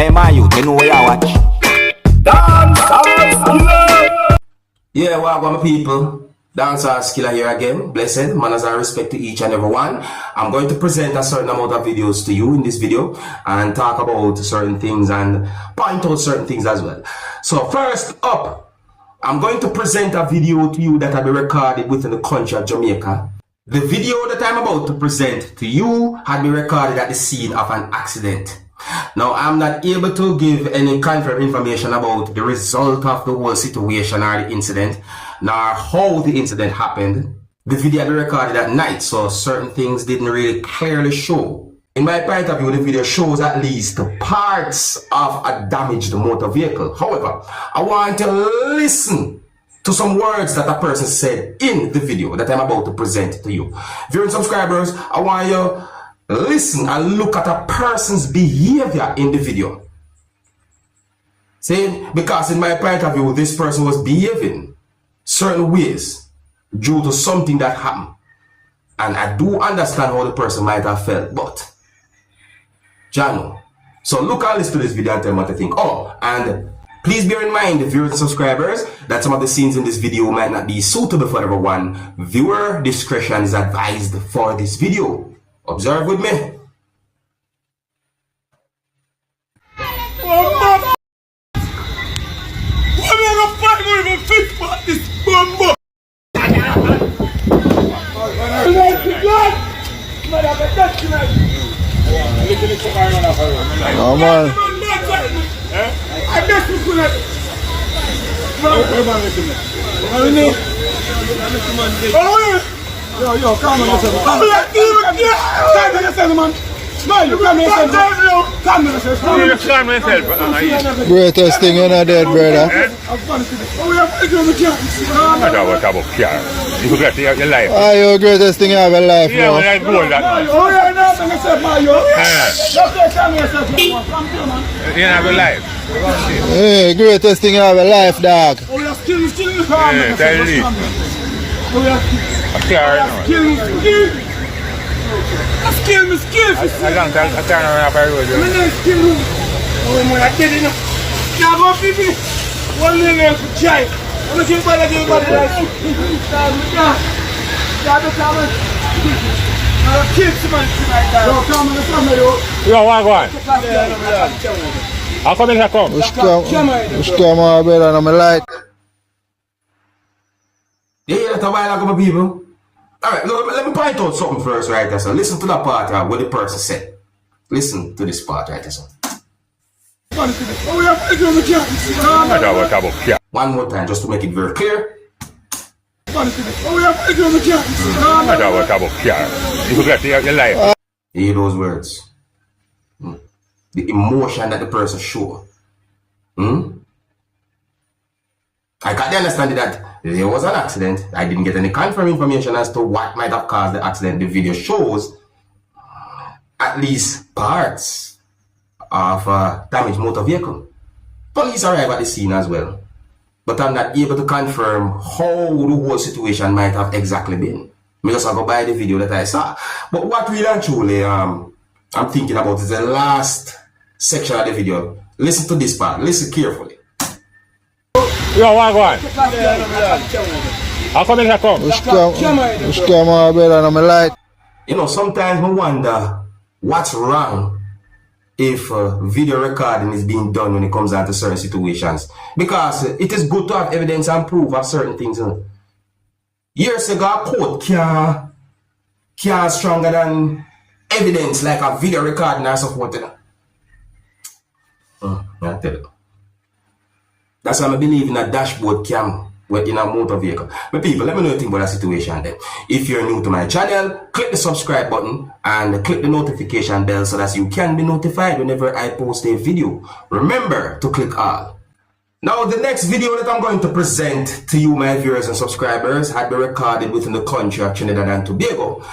Hey man, you know where I watch. Dancehall skilla. Yeah, welcome my people. Dancehall skilla here again. Blessed manners and respect to each and every one. I'm going to present a certain amount of videos to you in this video and talk about certain things and point out certain things as well. So first up, I'm going to present a video to you that will be recorded within the country of Jamaica. The video that I'm about to present to you had been recorded at the scene of an accident. Now, I'm not able to give any confirmed information about the result of the whole situation or the incident, nor how the incident happened. The video had been recorded at night, so certain things didn't really clearly show. In my point of view, the video shows at least parts of a damaged motor vehicle. However, I want to listen to some words that a person said in the video that I'm about to present to you. Viewing subscribers, I want you listen and look at a person's behavior in the video. See, because in my point of view, this person was behaving certain ways due to something that happened. And I do understand how the person might have felt, but Jano. So look and listen to this video and tell me what you think. Oh, and please bear in mind, viewers and subscribers, that some of the scenes in this video might not be suitable for everyone. Viewer discretion is advised for this video. Observe with me. Oh man. Yo, calm on yourself. Calm on yourself, man. No, you calm on yourself. Calm on yourself. Calm on yourself. Greatest thing you're not dead, brother. I don't want to about care. You get your life. Ah, your greatest thing you have in life, yeah, man. I go on that. Oh, yeah, no, calm yourself, man. Calm yourself, man. You have a life. Hey, greatest thing you have in life, dog. Oh, you're still yeah, tell me. I turn around for road. Oh, man, I tell you now. Now go people. One minute to try. I'm going to give you like Yo, what go on? How come in here come? Which come, brother, and I'm like. Yeah, that's a while ago, my people. Alright, let me point out something first, right there. So listen to that part what the person said. Listen to this part right there. So. I don't want to about care. One more time, just to make it very clear. I don't want to about care. You get your life. Hear those words. The emotion that the person show. I can't understand that there was an accident. I didn't get any confirmed information as to what might have caused the accident. The video shows at least parts of a damaged motor vehicle. Police arrive at the scene as well, but I'm not able to confirm how the whole situation might have exactly been. I just go by the video that I saw. But what really and truly I'm thinking about is the last section of the video. Listen to this part. Listen carefully. Yo, what go on? How come in here come? Which come, brother, and I'm like. You know, sometimes we wonder what's wrong if video recording is being done when it comes down to certain situations. Because it is good to have evidence and proof of certain things. Years ago, a court can't stronger than evidence like a video recording or so forth. I tell you. That's why I believe in a dashboard cam in a motor vehicle. But people, let me know what you think about that situation then. If you're new to my channel, click the subscribe button and click the notification bell so that you can be notified whenever I post a video. Remember to click all. Now, the next video that I'm going to present to you, my viewers and subscribers, had been recorded within the country of Trinidad and Tobago.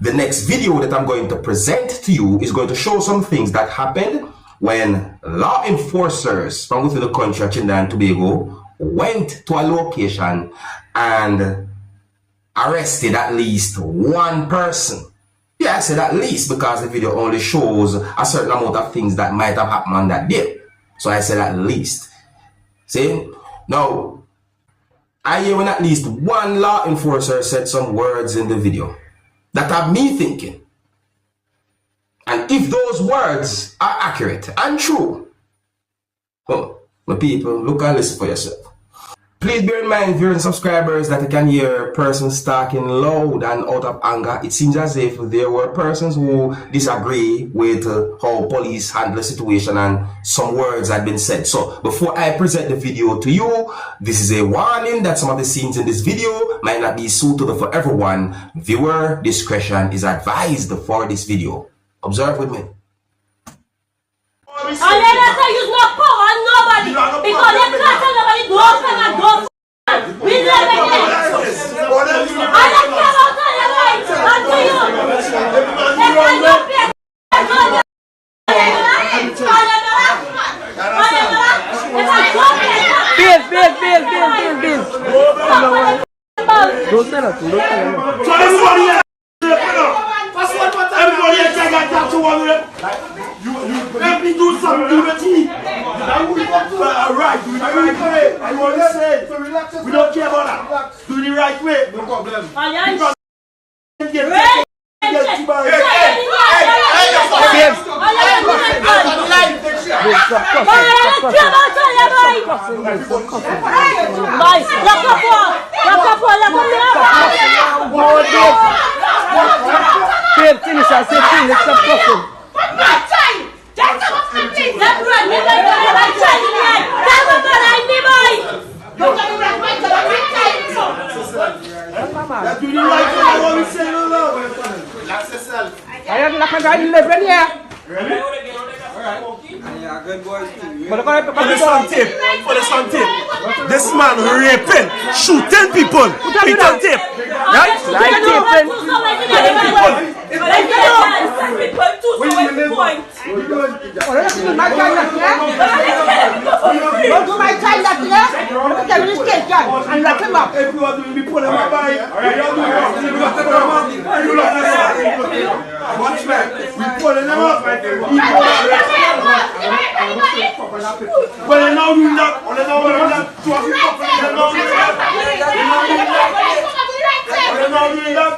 The next video that I'm going to present to you is going to show some things that happened when law enforcers from within the country of Trinidad and Tobago went to a location and arrested at least one person Yeah, I said at least because the video only shows a certain amount of things that might have happened on that day. So I said at least. See? Now, I hear when at least one law enforcer said some words in the video that have me thinking. And if those words are accurate and true, well, my people, look and listen for yourself. Please bear in mind, viewers and subscribers, that you can hear persons talking loud and out of anger. It seems as if there were persons who disagree with how police handle the situation and some words had been said. So before I present the video to you, this is a warning that some of the scenes in this video might not be suitable for everyone. Viewer discretion is advised for this video. Observe with me. And then I say use no power on nobody because they can't tell nobody do open and do. We live in it. I don't care about all your rights unto you. They can do pay. Don't say that. So everybody else, everybody else can talk to one of them. Let me do something with you. Alright, do the right way. I want to say, we don't care about that. Do the right way. No problem. For the sun tape. This man raping, shooting people. It's on tape. Right? Don't do my child that and lock him up. Everyone will be pulling my body. Watch back. We pulling them up. But they now doing that. They now doing that. They now doing that.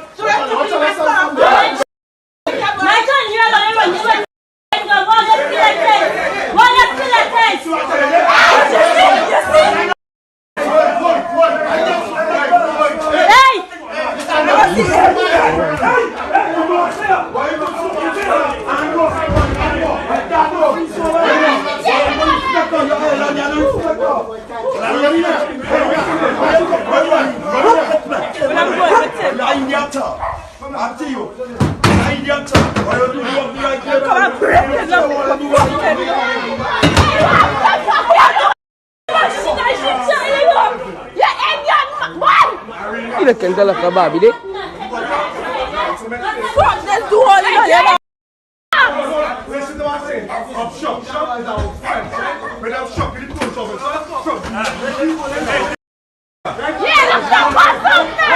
My son, you're going to run. You can tell us about it. Fuck, let's do all that. Listen to what I'm saying. I'm shocked. When I'm shocked, you don't show me. Yeah, let's go past something.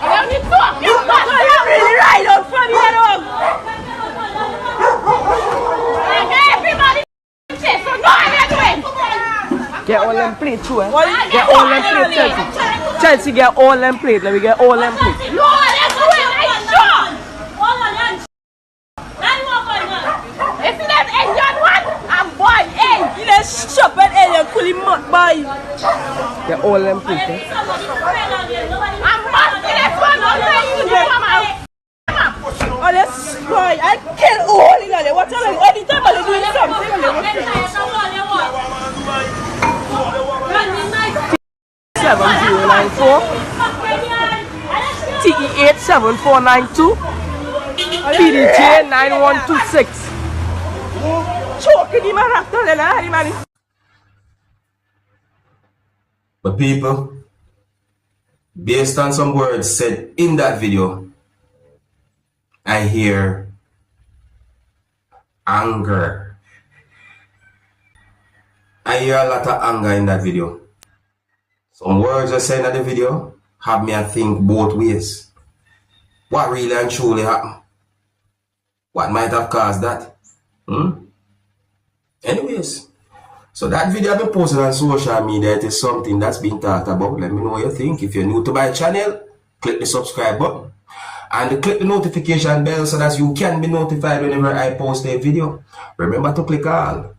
I don't need to talk. You're really right on from here on. Everybody so no, I'm doing. Get all them plates too, eh? Get all them plates, Chelsea. Chelsea, get all them plates. Let me get all them plates. No, let's do it. I'm sure. Hold on, that's what going on. Isn't that engine one? I'm boy, hey. Let's shop at Ellen, pull him up, boy. Get all them plates, eh? I'm busting this one. Oh, that's boy. I kill all in there. What time? Anytime I'm doing something. 7094 TE87492 PDJ 9126. Choking him after the man. But people, based on some words said in that video, I hear anger. I hear a lot of anger in that video. Some words are said in the video have me and think both ways. What really and truly happened? What might have caused that? Anyways, so that video I've been posting on social media, it is something that's been talked about. Let me know what you think. If you're new to my channel, click the subscribe button and click the notification bell so that you can be notified whenever I post a video. Remember to click all.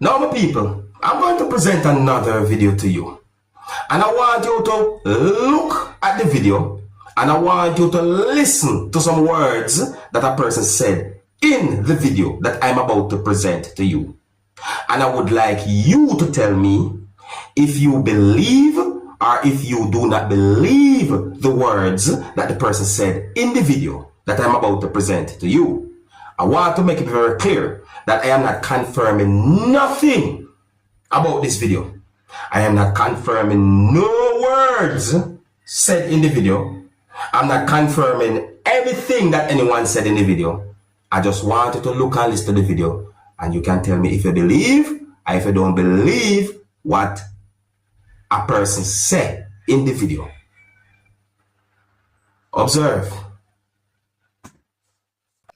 Now my people, I'm going to present another video to you. And I want you to look at the video and I want you to listen to some words that a person said in the video that I'm about to present to you. And I would like you to tell me if you believe or if you do not believe the words that the person said in the video that I'm about to present to you. I want to make it very clear that I am not confirming nothing about this video. I am not confirming no words said in the video. I'm not confirming everything that anyone said in the video. I just want you to look and listen to the video and you can tell me if you believe or if you don't believe what a person said in the video. Observe.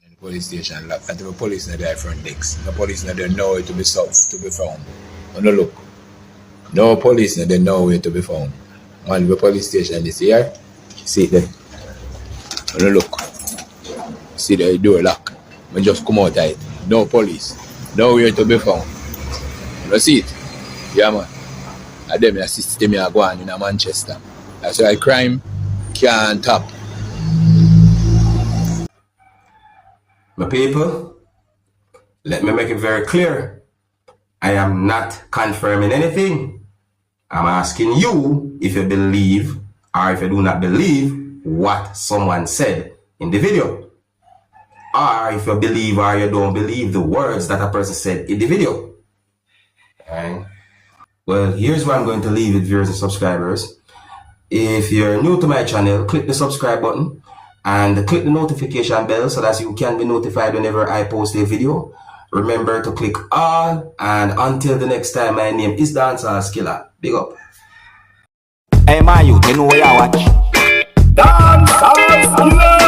In the police station, like, and the police in the front decks. The police in there know where to be found. And look. No police in there know where to be found. On the police station is here. See there. And look. See the door lock. I just come out of it. No police. Nowhere to be found. You see it? Yeah, man. And them a system here go on in Manchester. That's why crime can't stop. My people, let me make it very clear. I am not confirming anything. I'm asking you if you believe or if you do not believe what someone said in the video. Or if you believe or you don't believe the words that a person said in the video. Alright. Well, here's where I'm going to leave it, viewers and subscribers. If you're new to my channel, click the subscribe button and click the notification bell so that you can be notified whenever I post a video. Remember to click all, and until the next time, my name is Dancehall Skilla. Big up. Hey, my youth, you know where you watch? Dancehall Skilla.